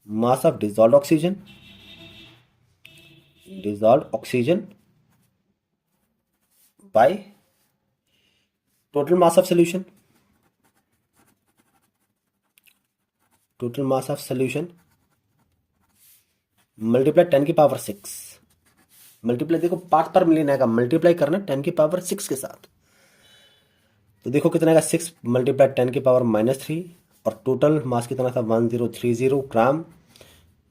Speaker 1: Mass of dissolve oxygen by total mass of solution multiply 10⁻⁶। Multiply देखो पार्ट पर मिलियन आएगा, मल्टीप्लाई करना 10⁻⁶ के साथ। तो देखो कितना आएगा 6 × 10⁻³ और टोटल मास कितना था 1030 ग्राम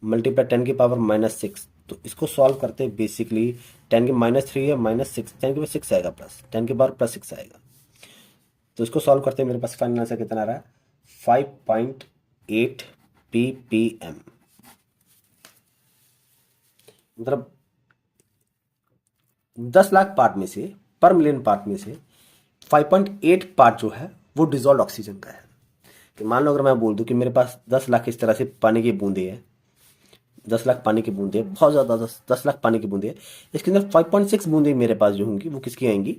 Speaker 1: मल्टीप्लाई 10⁻⁻⁶। तो इसको सॉल्व करते हैं बेसिकली 10⁻³ है -6, 10⁻⁶ आएगा प्लस 10⁻+6 आएगा। तो इसको सॉल्व करते हैं मेरे पास फाइनल आंसर कितना आ रहा है 5.8 ppm। मतलब 10 लाख पार्ट में से, पर मिलियन पार्ट में से 5.8 पार्ट जो है वो डिजॉल्व ऑक्सीजन का है। कि मान लो अगर मैं बोल दूं कि मेरे पास 10 लाख इस तरह से पानी की बूंदे हैं, 10 लाख पानी की बूंदे, बहुत ज़्यादा 10 लाख पानी की बूंदे, इसके अंदर 5.6 बूंदे मेरे पास जो होंगी वो किसकी आएंगी?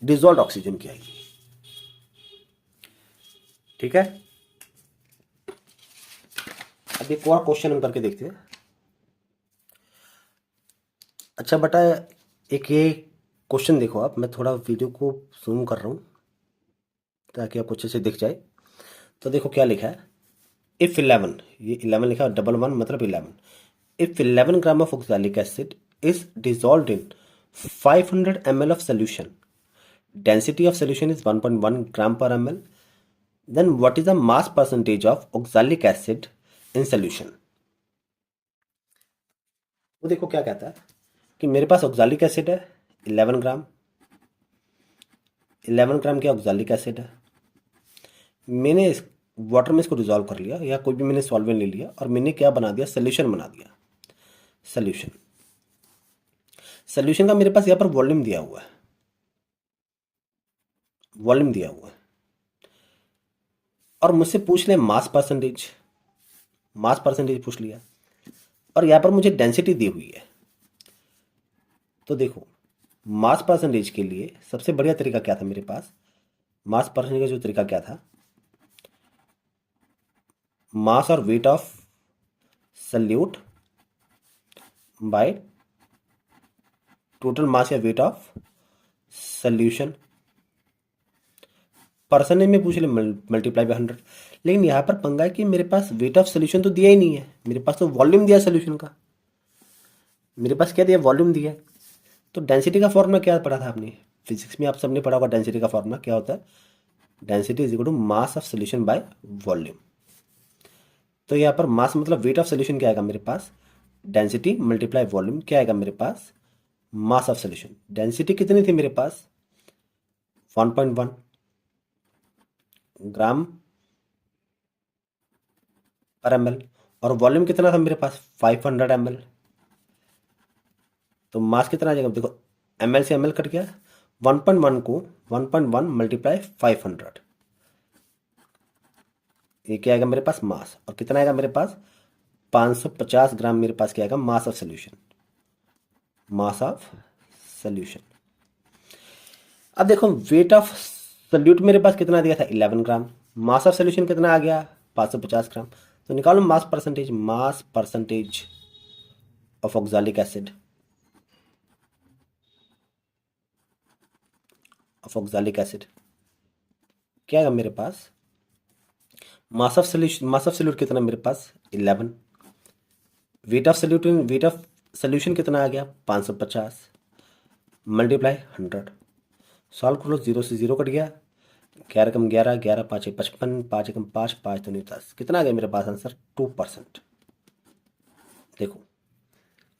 Speaker 1: डिजॉल्व ऑक्सीजन की आएगी। ठीक है, अब एक और क्वेश्चन हम करके देखते हैं। अच्छा बेटा, एक ये क्वेश्चन देखो आप, मैं थोड़ा वीडियो को जूम कर रहा हूँ ताकि आपको अच्छे से दिख जाए। तो देखो क्या लिखा है, इफ 11, ये 11 लिखा है, डबल वन मतलब 11, if 11 gram of oxalic acid is dissolve in 500 ml of solution, density of solution is 1.1 gram per ml, then what is the mass percentage of oxalic acid in solution. तो देखो क्या कहता है कि मेरे पास oxalic acid है 11 ग्राम, 11 ग्राम की oxalic acid है, मैंने इस वाटर में इसको डिजॉल्व कर लिया या कोई भी मैंने सॉल्वेंट ले लिया और मैंने क्या बना दिया, सोल्यूशन बना दिया। सोल्यूशन, सोल्यूशन का मेरे पास यहाँ पर वॉल्यूम दिया हुआ है, वॉल्यूम दिया हुआ है, और मुझसे पूछ ले मास परसेंटेज, मास परसेंटेज पूछ लिया, और यहाँ पर मुझे डेंसिटी दी हुई है। तो देखो मास परसेंटेज के लिए सबसे बढ़िया तरीका क्या था मेरे पास, मास परसेंटेज का जो तरीका क्या था, मास और wait of solute by total मास या वेट ऑफ सॉल्यूशन, परसेंटेज में पूछ ले मल्टीप्लाई बाय 100। लेकिन यहाँ पर पंगा है कि मेरे पास वेट ऑफ सोल्यूशन तो दिया ही नहीं है, मेरे पास तो वॉल्यूम दिया सोल्यूशन का, मेरे पास क्या दिया, वॉल्यूम दिया है। तो डेंसिटी का फॉर्मूला क्या पढ़ा था आपने, फिजिक्स में आप सबने पढ़ा होगा, डेंसिटी का फॉर्मूला क्या होता है, density is equal to mass of solution by volume. तो यहाँ पर मास मतलब वेट ऑफ सोल्यूशन क्या आएगा मेरे पास, डेंसिटी मल्टीप्लाई वॉल्यूम, क्या आएगा मेरे पास, मास ऑफ सोल्यूशन। डेंसिटी कितनी थी मेरे पास, 1.1 ग्राम पर ml, और वॉल्यूम कितना था मेरे पास, 500 ml। तो मास कितना आ जाएगा, देखो ml से ml कट गया, 1.1 को 1.1 मल्टीप्लाई 500, ये क्या आएगा मेरे पास, मास। और कितना आएगा मेरे पास, 550 ग्राम मेरे पास क्या आएगा, mass of solution, mass of solution. अब देखो वेट ऑफ सोल्यूट मेरे पास कितना दिया था, 11 ग्राम, मास ऑफ सोल्यूशन कितना आ गया, 550 ग्राम। तो निकालो mass percentage, mass percentage of oxalic acid, of oxalic acid क्या आएगा मेरे पास, mass of solution, mass of solute कितना मेरे पास 11, weight of solute, weight of solution कितना आ गया 550 मल्टीप्लाई 100, सॉल्व करो, 0 से 0 कट गया, 11 कम 11, 11 5 55, 5 कम 5, 5 तो 10, कितना आ गया मेरे पास आंसर, 2%। देखो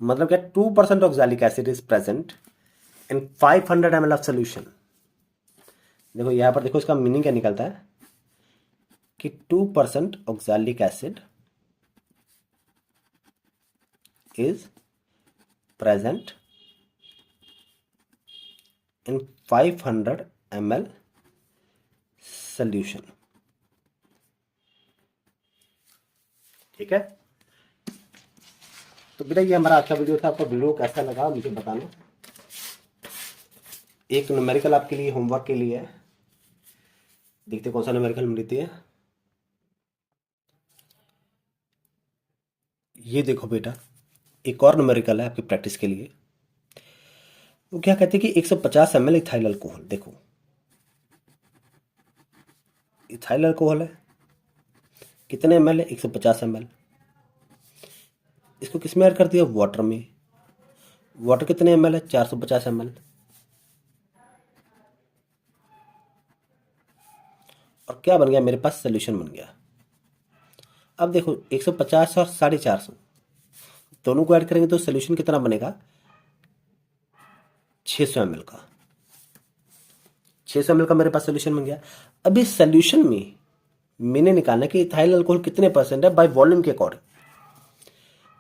Speaker 1: मतलब क्या, 2% oxalic acid is present in 500 ml of solution. देखो यहाँ पर देखो इसका मीनिंग क्या निकलता है कि 2% oxalic acid is present in 500 ml solution. ठीक है, तो बेटा ये हमारा आज का वीडियो था, आपको वीडियो कैसा लगा मुझे बताना। एक न्यूमेरिकल आपके लिए होमवर्क के लिए है, देखते कौन सा न्यूमेरिकल मिलती है। ये देखो बेटा, एक और न्यूमेरिकल है आपकी प्रैक्टिस के लिए, वो क्या कहते हैं कि 150 ml इथाइल अल्कोहल। देखो इथाइल अल्कोहल है, कितने ml है, 150 ml। इसको किस में ऐड कर दिया, वाटर में। वाटर कितने ml है, 450 ml। और क्या बन गया मेरे पास, सोल्यूशन बन गया। अब देखो 150 और 450 दोनों को ऐड करेंगे तो सोल्यूशन कितना बनेगा, 600 ml का, 600 ml का मेरे पास सोल्यूशन बन गया। अब इस सोल्यूशन में मैंने निकालना कि इथाइल अल्कोहल कितने परसेंट है बाय वॉल्यूम के अकॉर्डिंग।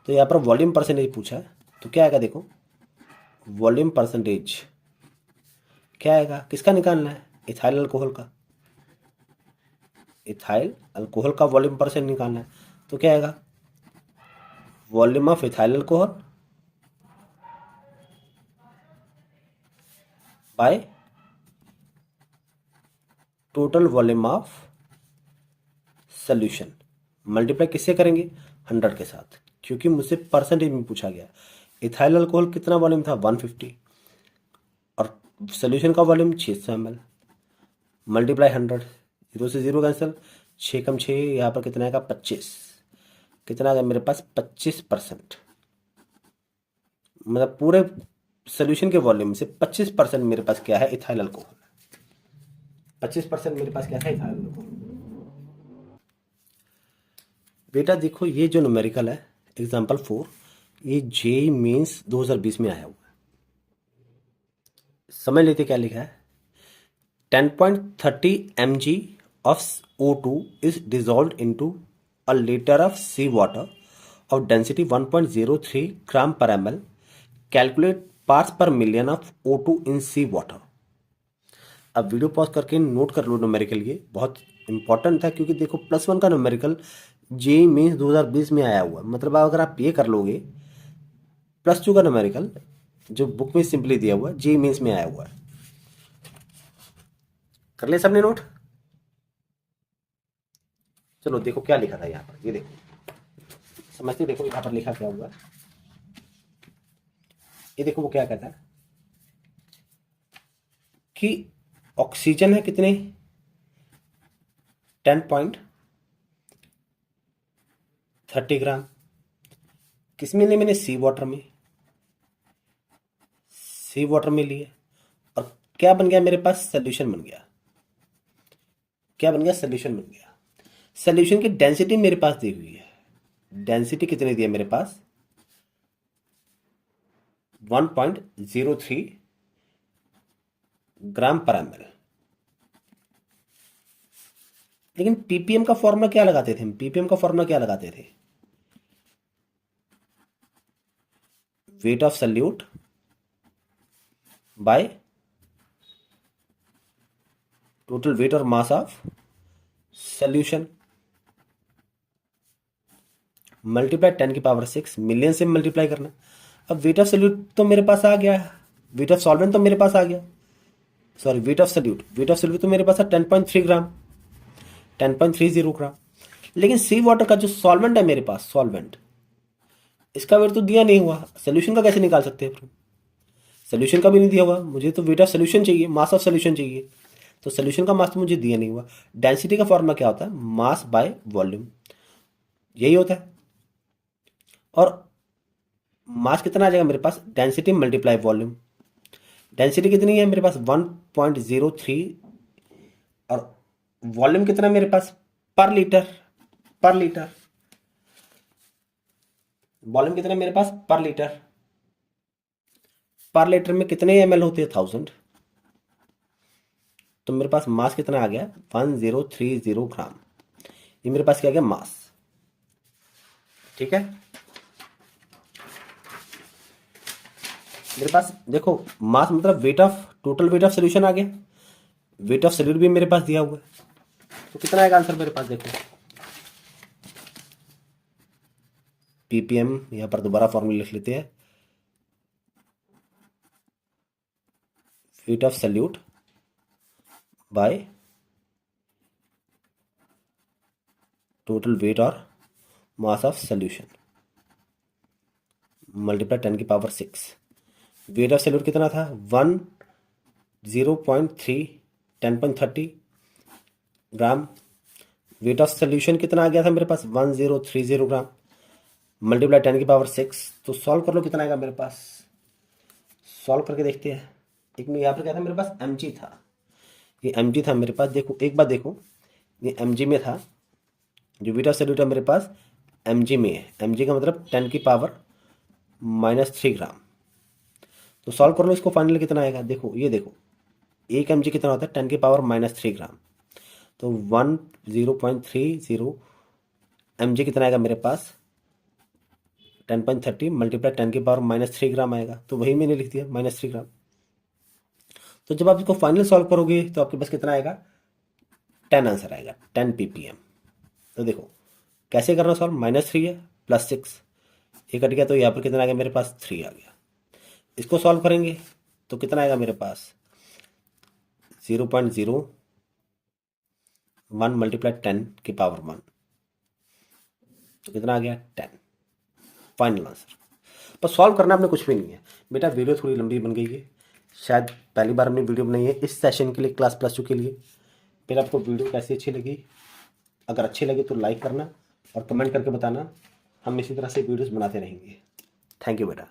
Speaker 1: तो यहाँ पर वॉल्यूम परसेंटेज पूछा है, तो क्या आएगा, देखो वॉल्यूम परसेंटेज क्या आएगा, किसका निकालना है, इथाइल अल्कोहल का। इथाइल अल्कोहल का वॉल्यूम परसेंट निकालना है, तो क्या आएगा, volume of ethyl alcohol by total volume of solution, multiply किससे करेंगे, 100 के साथ, क्योंकि मुझसे परसेंटेज में पूछा गया। इथाइल अल्कोहल कितना वॉल्यूम था 150 और सोल्यूशन का वॉल्यूम 600 ml मल्टीप्लाई 100, जीरो से जीरो कैंसिल, 6 कम 6 यहाँ पर कितना आएगा 25, कितना आ गया मेरे पास 25%, मतलब पूरे सोल्यूशन के वॉल्यूम से 25% मेरे पास क्या है इथाइल अल्कोहल, 25% मेरे पास क्या है इथाइल अल्कोहल। बेटा देखो ये जो न्यूमेरिकल है एग्जाम्पल 4, ये जेई मेंस 2020 में आया हुआ है। समझ लेते क्या लिखा है, 10.30 mg of O2 is dissolved into a liter of sea water of density 1.03 gram per ml. Calculate parts per million of O2 in sea water. अब वीडियो पॉज करके नोट कर लो न्यूमेरिकल, ये बहुत इंपॉर्टेंट था क्योंकि देखो +1 का न्यूमेरिकल जेई मेंस 2020 में आया हुआ है, मतलब अगर आप ये कर लोगे +2 का न्यूमेरिकल जो बुक में सिंपली दिया हुआ है जेई मेंस में आया हुआ है। कर ले सबने नोट? चलो देखो क्या लिखा था यहाँ पर, ये देखो समझते, देखो यहाँ पर लिखा क्या हुआ, ये देखो वो क्या कहता है कि ऑक्सीजन है कितने 10.30 ग्राम, किसमें लिए मैंने सी वाटर में, सी वाटर में लिए, और क्या बन गया मेरे पास सोल्यूशन बन गया, क्या बन गया सोल्यूशन बन गया। सोल्यूशन की डेंसिटी मेरे पास दी हुई है, डेंसिटी कितनी दी है मेरे पास 1.03 ग्राम पर ml। लेकिन पीपीएम का फॉर्मूला क्या लगाते थे हम, पीपीएम का फॉर्मूला क्या लगाते थे, weight of solute by total weight और mass of solution multiply 10⁻⁶ million से मल्टीप्लाई करना। अब वेट ऑफ सॉल्यूट तो मेरे पास आ गया, वेट ऑफ सॉल्वेंट तो मेरे पास आ गया, सॉरी वेट ऑफ सॉल्यूट तो मेरे पास है 10.3 ग्राम, 10.30 ग्राम। लेकिन सी वाटर का जो सॉल्वेंट है मेरे पास, सॉल्वेंट इसका वेट तो दिया नहीं हुआ, सोल्यूशन का कैसे निकाल सकते हैं, सोल्यूशन का भी नहीं दिया हुआ, मुझे तो वेट ऑफ सोल्यूशन चाहिए, मास ऑफ सोल्यूशन चाहिए, तो सोल्यूशन का मास तो मुझे दिया नहीं हुआ। डेंसिटी का फॉर्मूला क्या होता है, मास बाय वॉल्यूम, यही होता है। और मास कितना आ जाएगा मेरे पास, डेंसिटी मल्टीप्लाई वॉल्यूम, डेंसिटी कितनी है मेरे पास 1.03 और वॉल्यूम कितना मेरे पास पर लीटर, पर लीटर वॉल्यूम कितना मेरे पास पर लीटर, पर लीटर में कितने ml होते हैं 1000, तो मेरे पास मास कितना आ गया 1030 ग्राम, ये मेरे पास क्या आ गया मास, ठीक है। मेरे पास देखो मास मतलब weight of, total weight of solution आ गया, वेट ऑफ सोल्यूट भी मेरे पास दिया हुआ है, तो कितना आएगा आंसर मेरे पास, देखो पीपीएम यहां पर दोबारा फॉर्मूला लिख लेते हैं, weight of solute by total weight और mass of solution multiply 10⁻⁶। Weight of solute कितना था 10.3 10.30 ग्राम, वेट ऑफ सोल्यूशन कितना आ गया था मेरे पास 1030 ग्राम मल्टीप्लाई 10⁻⁶। तो सॉल्व कर लो कितना आएगा मेरे पास, सॉल्व करके देखते हैं। एक में यहाँ पर क्या था मेरे पास mg था, ये mg था मेरे पास, देखो एक बार देखो ये mg में था, जो वेट ऑफ सोल्यूट है मेरे पास mg में है, mg का मतलब 10⁻³ ग्राम। तो सॉल्व कर लो इसको, फाइनल कितना आएगा, देखो ये देखो 1 mg कितना होता है 10⁻³ ग्राम, तो 10.30 mg कितना आएगा मेरे पास 10.30 मल्टीप्लाई 10⁻³ ग्राम आएगा, तो वही मैंने लिख दिया -3 ग्राम। तो जब आप इसको फाइनल सॉल्व करोगे तो आपके पास कितना आएगा 10 आंसर आएगा, 10 ppm। तो देखो कैसे करना सॉल्व, -3 है +6 ये कट गया, तो यहाँ पर कितना आ गया मेरे पास 3 आ गया। इसको सॉल्व करेंगे तो कितना आएगा मेरे पास 0.01 मल्टीप्लाई 10⁻⁻1, तो कितना आ गया 10, फाइनल आंसर। पर सॉल्व करना अपने कुछ भी नहीं है बेटा। वीडियो थोड़ी लंबी बन गई है, शायद पहली बार हमने वीडियो बनाई है इस सेशन के लिए, क्लास प्लस 2 के लिए। फिर आपको वीडियो कैसी अच्छी लगी, अगर अच्छी लगी तो लाइक करना और कमेंट करके बताना। हम इसी तरह से वीडियोस बनाते रहेंगे। थैंक यू बेटा।